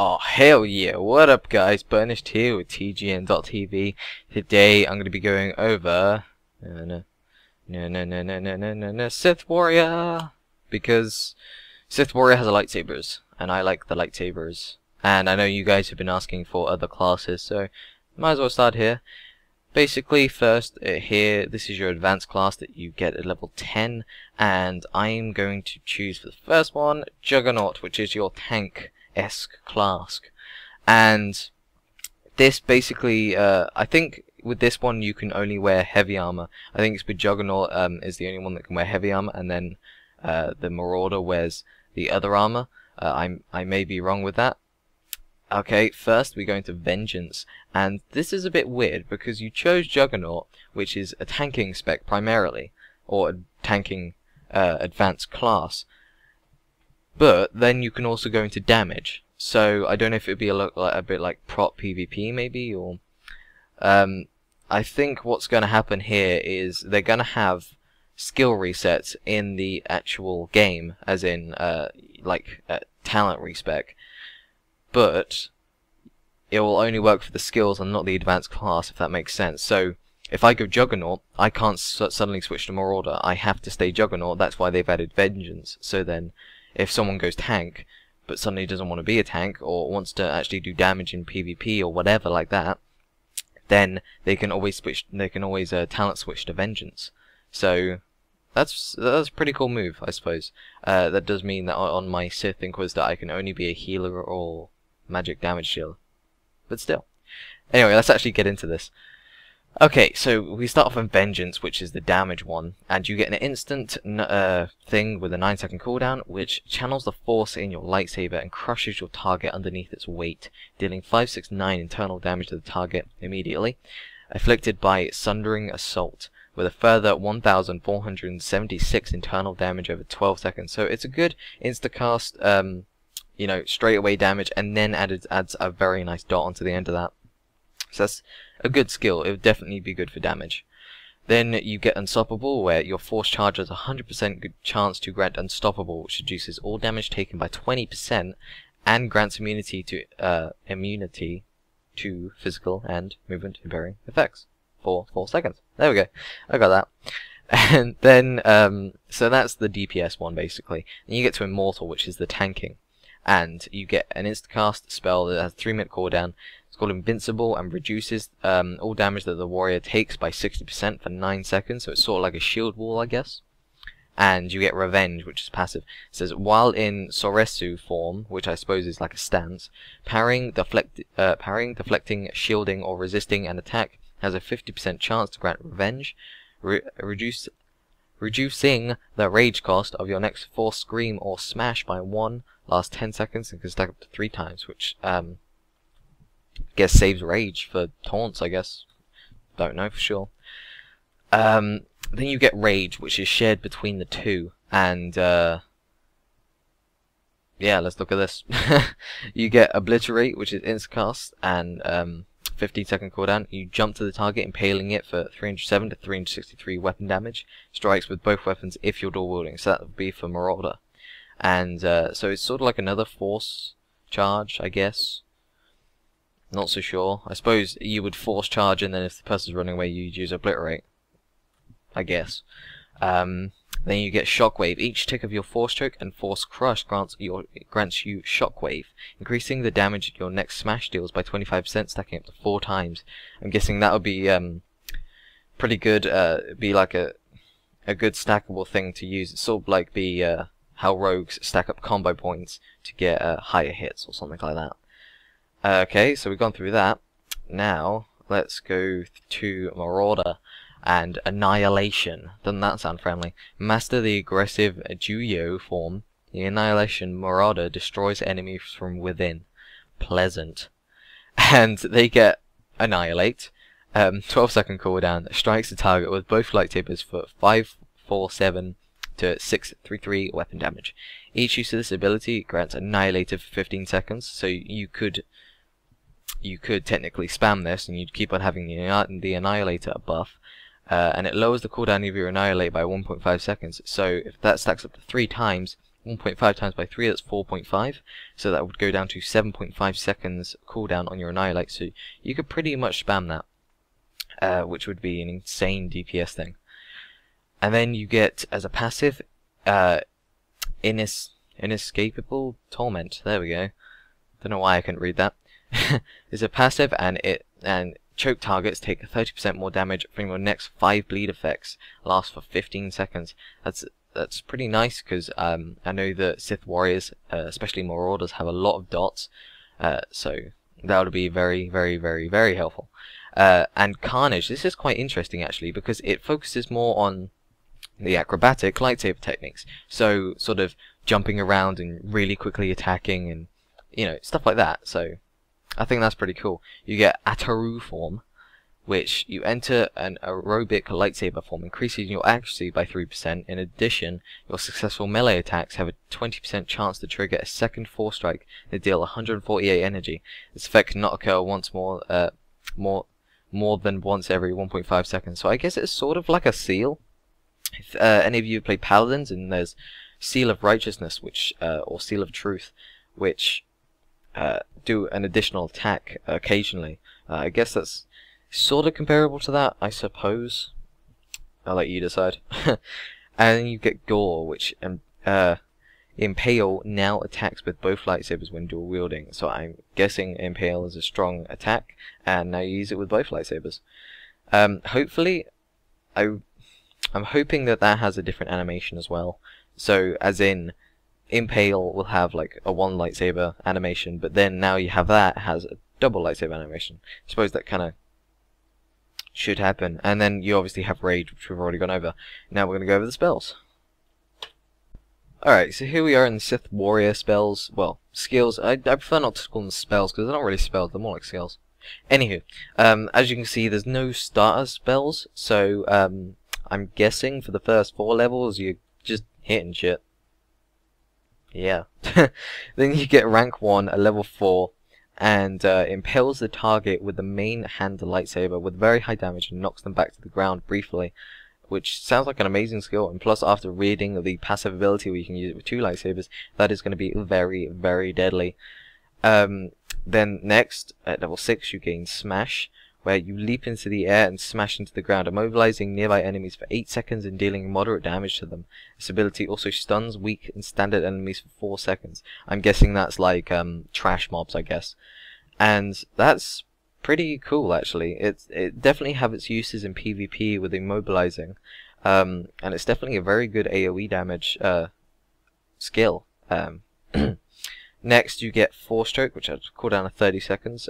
Oh hell yeah, what up guys, Burnished here with TGN.TV. Today I'm going to be going over Sith Warrior, because Sith Warrior has lightsabers and I like the lightsabers, and I know you guys have been asking for other classes, so might as well start here. Basically, first here, this is your advanced class that you get at level 10, and I'm going to choose for the first one Juggernaut, which is your tank-esque class. And this basically, I think with this one you can only wear heavy armor. I think it's with Juggernaut is the only one that can wear heavy armor, and then the Marauder wears the other armor. I may be wrong with that. Okay, first we go into Vengeance, and this is a bit weird because you chose Juggernaut, which is a tanking spec primarily, or a tanking advanced class, but then you can also go into damage. So I don't know if it'd be a bit like prop PvP maybe, or I think what's going to happen here is they're going to have skill resets in the actual game, as in talent respec. But it will only work for the skills and not the advanced class, if that makes sense. So if I go Juggernaut, I can't suddenly switch to Marauder. I have to stay Juggernaut. That's why they've added Vengeance. So then, if someone goes tank, but suddenly doesn't want to be a tank, or wants to actually do damage in PvP or whatever like that, then they can always switch. They can always talent switch to Vengeance. So that's a pretty cool move, I suppose. That does mean that on my Sith Inquisitor I can only be a healer or magic damage dealer, but still. Anyway, let's actually get into this. Okay, so we start off on Vengeance, which is the damage one, and you get an instant thing with a 9-second cooldown, which channels the force in your lightsaber and crushes your target underneath its weight, dealing 569 internal damage to the target immediately, afflicted by Sundering Assault, with a further 1,476 internal damage over 12 seconds. So it's a good instacast, you know, straight away damage, and then adds a very nice dot onto the end of that. So that's a good skill. It would definitely be good for damage. Then you get Unstoppable, where your force charge has a 100% good chance to grant Unstoppable, which reduces all damage taken by 20% and grants immunity to physical and movement impairing effects for 4 seconds. There we go. I got that. And then, so that's the DPS one basically. And you get to Immortal, which is the tanking. And you get an instacast spell that has 3-minute cooldown. It's called Invincible and reduces all damage that the warrior takes by 60% for 9 seconds. So it's sort of like a shield wall, I guess. And you get Revenge, which is passive. It says, while in Soresu form, which I suppose is like a stance, parrying, deflecting, shielding, or resisting an attack has a 50% chance to grant Revenge, reducing the rage cost of your next force scream or smash by 1, lasts 10 seconds, and can stack up to 3 times, which I guess saves rage for taunts, I guess. Don't know for sure. Then you get Rage, which is shared between the two, and yeah, let's look at this. You get Obliterate, which is instacast, and 15-second cooldown. You jump to the target, impaling it for 307 to 363 weapon damage. Strikes with both weapons if you're dual wielding, so that would be for Marauder. And so it's sort of like another force charge, I guess. Not so sure. I suppose you would force charge, and then if the person's running away, you'd use Obliterate, I guess. Then you get Shockwave. Each tick of your Force Choke and Force Crush grants you Shockwave, increasing the damage your next smash deals by 25%, stacking up to 4 times. I'm guessing that would be pretty good. Be like a good stackable thing to use. It's sort of like how rogues stack up combo points to get higher hits or something like that. Okay, so we've gone through that. Now let's go to Marauder and Annihilation. Doesn't that sound friendly? Master the aggressive Juyo form. The Annihilation Marauder destroys enemies from within. Pleasant. And they get Annihilate. 12-second cooldown. Strikes the target with both lightsabers for 547 to 633 weapon damage. Each use of this ability grants Annihilator for 15 seconds. So you could technically spam this, and you'd keep on having the Annihilator buff. And it lowers the cooldown of your Annihilate by 1.5 seconds. So if that stacks up to 3 times, 1.5 times by 3, that's 4.5. So that would go down to 7.5 seconds cooldown on your Annihilate. So you could pretty much spam that, which would be an insane DPS thing. And then you get, as a passive, Inescapable Torment. There we go. Don't know why I couldn't read that. It's a passive, and choke targets take 30% more damage from your next 5 bleed effects. Last for 15 seconds. That's pretty nice, because I know that Sith warriors, especially Marauders, have a lot of dots. So that would be very, very, very, very helpful. And Carnage. This is quite interesting actually, because it focuses more on the acrobatic lightsaber techniques. So sort of jumping around and really quickly attacking, and you know, stuff like that. So I think that's pretty cool. You get Ataru form, which you enter an aerobic lightsaber form, increasing your accuracy by 3%. In addition, your successful melee attacks have a 20% chance to trigger a second force strike that deal 148 energy. This effect cannot occur once more than once every 1.5 seconds. So I guess it's sort of like a seal. If any of you play Paladins, and there's Seal of Righteousness, which or Seal of Truth, which do an additional attack occasionally. I guess that's sort of comparable to that, I suppose. I'll let you decide. And then you get Gore, which Impale now attacks with both lightsabers when dual wielding. So I'm guessing Impale is a strong attack, and now you use it with both lightsabers. Hopefully, I'm hoping that has a different animation as well. So, as in, Impale will have like a one lightsaber animation, but then now you have that has a double lightsaber animation. I suppose that kind of should happen. And then you obviously have Rage, which we've already gone over. Now we're going to go over the spells. Alright, so here we are in the Sith Warrior spells. Well, skills. I prefer not to call them spells, because they're not really spells, they're more like skills. Anywho, as you can see, there's no starter spells, so I'm guessing for the first 4 levels you're just hitting shit. Yeah. Then you get rank 1 at level 4, and impales the target with the main hand lightsaber with very high damage and knocks them back to the ground briefly, which sounds like an amazing skill. And plus, after reading the passive ability where you can use it with 2 lightsabers, that is going to be very, very deadly. Then next, at level 6, you gain Smash, where you leap into the air and smash into the ground, immobilizing nearby enemies for 8 seconds and dealing moderate damage to them. This ability also stuns weak and standard enemies for 4 seconds. I'm guessing that's like trash mobs, I guess. And that's pretty cool, actually. It definitely have its uses in PvP with immobilizing, and it's definitely a very good AoE damage skill. Next, you get Force Choke, which I'll cool down to 30 seconds.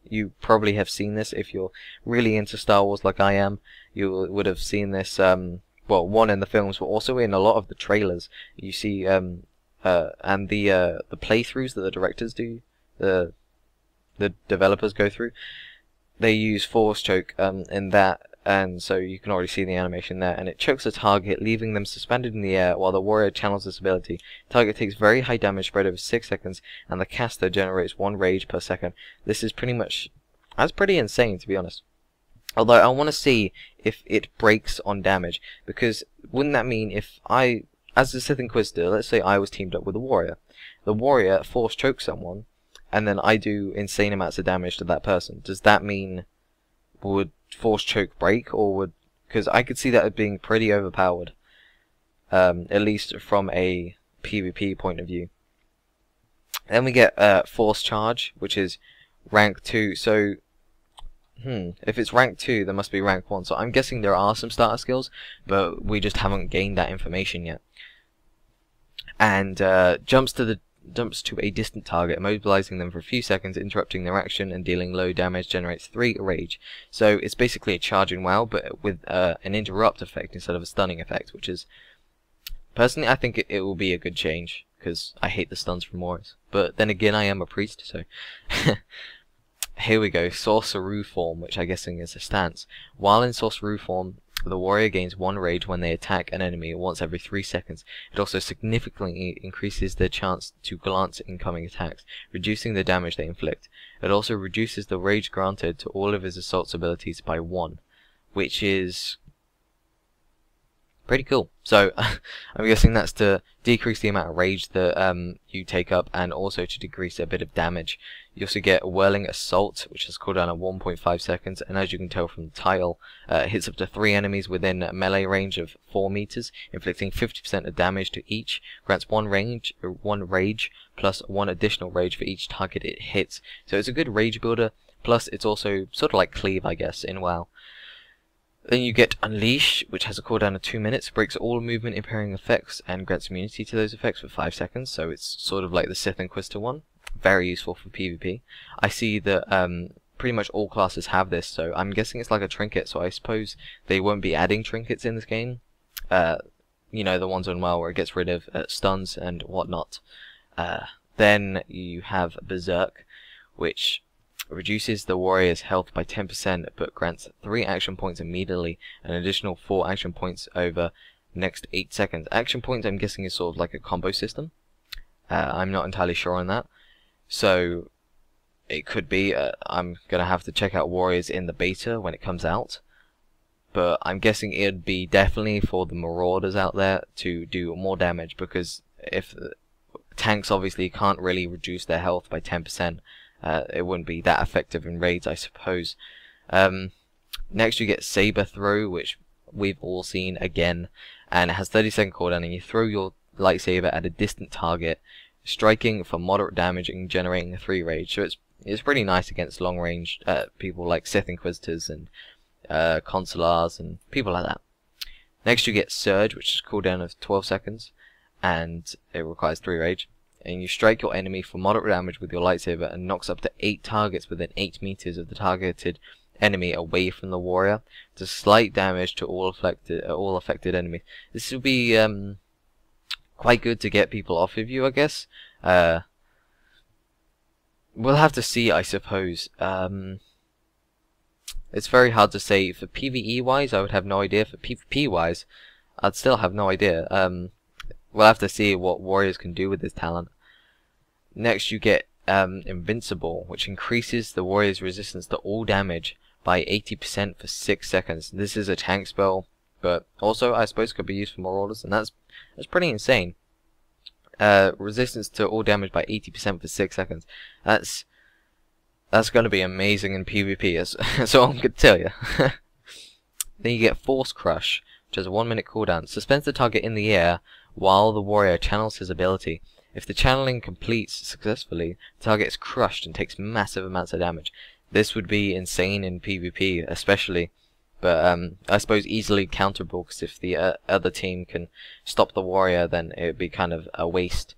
You probably have seen this if you're really into Star Wars like I am. You would have seen this, well, one in the films, but also in a lot of the trailers. You see, and the playthroughs that the directors do, the developers go through, they use Force Choke in that. And so you can already see the animation there, and it chokes a target, leaving them suspended in the air while the warrior channels this ability. The target takes very high damage spread over 6 seconds, and the caster generates 1 rage per second. This is that's pretty insane, to be honest. Although I want to see if it breaks on damage, because wouldn't that mean if I, as the Sith Inquisitor, let's say I was teamed up with the warrior force chokes someone, and then I do insane amounts of damage to that person. Does that mean would Force Choke break, or would, because I could see that as being pretty overpowered, at least from a PvP point of view. Then we get Force Charge, which is rank 2. So if it's rank 2, there must be rank 1. So I'm guessing there are some starter skills, but we just haven't gained that information yet. And jumps to a distant target, immobilizing them for a few seconds, interrupting their action, and dealing low damage, generates 3 rage. So it's basically a charging wow, but with an interrupt effect instead of a stunning effect, which is, personally, I think it will be a good change, because I hate the stuns from Warriors. But then again, I am a priest, so... Here we go, Sorcerer form, which I'm guessing is a stance. While in Sorcerer form, the warrior gains 1 rage when they attack an enemy once every 3 seconds. It also significantly increases their chance to glance incoming attacks, reducing the damage they inflict. It also reduces the rage granted to all of his assaults abilities by 1, which is Pretty cool. So I'm guessing that's to decrease the amount of rage that you take up, and also to decrease a bit of damage. You also get Whirling Assault, which is cooldown at 1.5 seconds, and as you can tell from the title, hits up to 3 enemies within a melee range of 4 meters, inflicting 50% of damage to each. Grants 1 rage plus 1 additional rage for each target it hits. So it's a good rage builder. Plus, it's also sort of like Cleave, I guess, in WoW. Then you get Unleash, which has a cooldown of 2 minutes, breaks all movement impairing effects, and grants immunity to those effects for 5 seconds, so it's sort of like the Sith Inquisitor one. Very useful for PvP. I see that pretty much all classes have this, so I'm guessing it's like a trinket, so I suppose they won't be adding trinkets in this game. You know, the ones on WoW where it gets rid of stuns and whatnot. Then you have Berserk, which reduces the warrior's health by 10%, but grants 3 action points immediately, and an additional 4 action points over next 8 seconds. Action points, I'm guessing, is sort of like a combo system. I'm not entirely sure on that. So, it could be, I'm going to have to check out Warriors in the beta when it comes out. But I'm guessing it'd be definitely for the Marauders out there to do more damage, because if tanks obviously can't really reduce their health by 10%, it wouldn't be that effective in raids, I suppose. Next you get Saber Throw, which we've all seen again, and it has 30-second cooldown, and you throw your lightsaber at a distant target, striking for moderate damage and generating 3 rage. So it's pretty nice against long range people like Sith Inquisitors and Consulars and people like that. Next you get Surge, which is a cooldown of 12 seconds, and it requires 3 rage. And you strike your enemy for moderate damage with your lightsaber, and knocks up to 8 targets within 8 meters of the targeted enemy away from the warrior. Does slight damage to all affected enemies. This will be quite good to get people off of you, I guess. We'll have to see, I suppose. It's very hard to say. For PvE wise, I would have no idea. For PvP wise, I'd still have no idea. We'll have to see what warriors can do with this talent. Next you get Invincible, which increases the warrior's resistance to all damage by 80% for 6 seconds. This is a tank spell, but also I suppose could be used for Marauders, and that's pretty insane. Resistance to all damage by 80% for 6 seconds. That's going to be amazing in PvP, that's all I'm going to tell you. Then you get Force Crush, which has a 1-minute cooldown. Suspends the target in the air while the warrior channels his ability. If the channeling completes successfully, the target is crushed and takes massive amounts of damage. This would be insane in PvP especially, but I suppose easily counterable, because if the other team can stop the warrior, then it would be kind of a waste.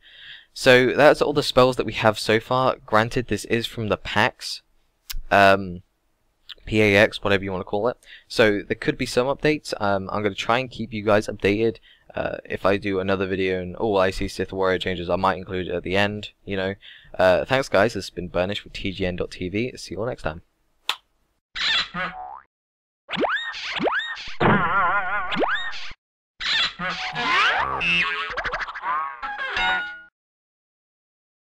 So that's all the spells that we have so far. Granted, this is from the PAX, PAX, whatever you want to call it. So there could be some updates. I'm going to try and keep you guys updated. If I do another video and I see Sith Warrior changes, I might include it at the end, you know. Thanks guys, this has been Burnished with TGN.TV. See you all next time.